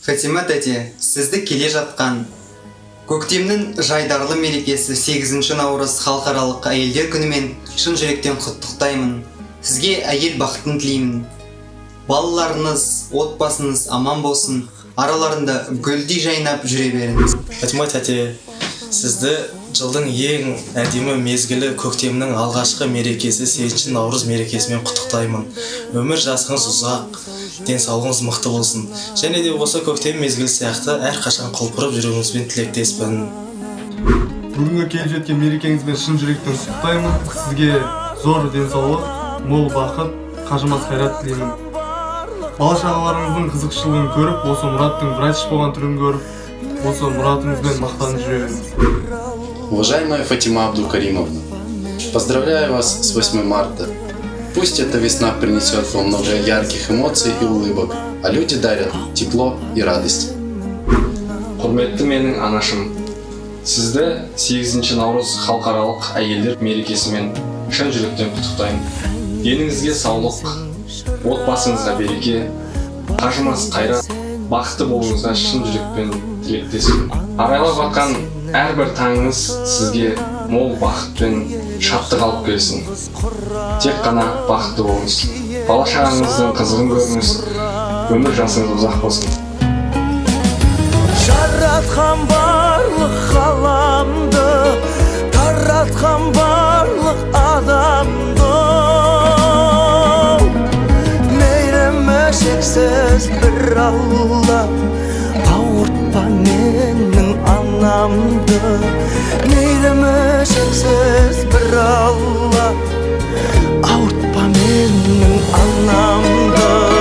Фатима тәте, сізді келе жатқан көктемнің жайдарлы мерекесі 8 наурыз халықаралық әйелдер күнімен шын жүректен құттықтаймын. Сізге әйел бақытын тілеймін. Балаларыңыз, отбасыңыз аман болсын, араларында гүлдей жайнап жүре беріңіз. Фатима тәте, сізді жылдың ең әдемі мезгілі көктемнің алғашқы мерекесі 8 наурыз мерекесімен құттықтаймын. Өмір жасыңыз ұзақ, денсаулығыңыз мықты болсын. Және де осы көктем мезгілі сияқты әрқашан құлпырып жүруіңізбен тілектеспін. Бүгінгі келіп жеткен мерекеңізбен шын жүректен құттықтаймын. Сізге зор денсаулық, мол бақыт, қажымас қайрат тілеймін. Бала-шағаларыңыздың қызықшылығын көріп, осы Мұраттың врач болған түрін көріп, осы мұратыңызбен мақтанып жүреріңіз. Уважаемая Фатима Абдулкаримовна, поздравляю вас с 8 марта. Пусть эта весна принесет вам много ярких эмоций и улыбок, а люди дарят тепло и радость. Құрметті менің анашым, сізді 8 наурыз халықаралық әйелдер мерекесімен шын жүректен құттықтаймын. Деніңізге саулық, отбасыңызға береке, қажымас қайрат, бақытты болуыңызға шын жүрекпен тілектеспін. Арайлап атқан әрбір таңыңыз сізге мол бақыт пен шаттық алып келсін. Тек қана бақытты болыңыз. Бала-шағаңыздың қызығын көріңіз. Өмір жасыңыз ұзақ болсын. Жаратқан барлық ғаламды, таратқан барлық адамды, мейірімі шексіз бір Алла, ауыртпа менің анамды. Мейірімі шексіз бір Алла, ауыртпа менің анамды.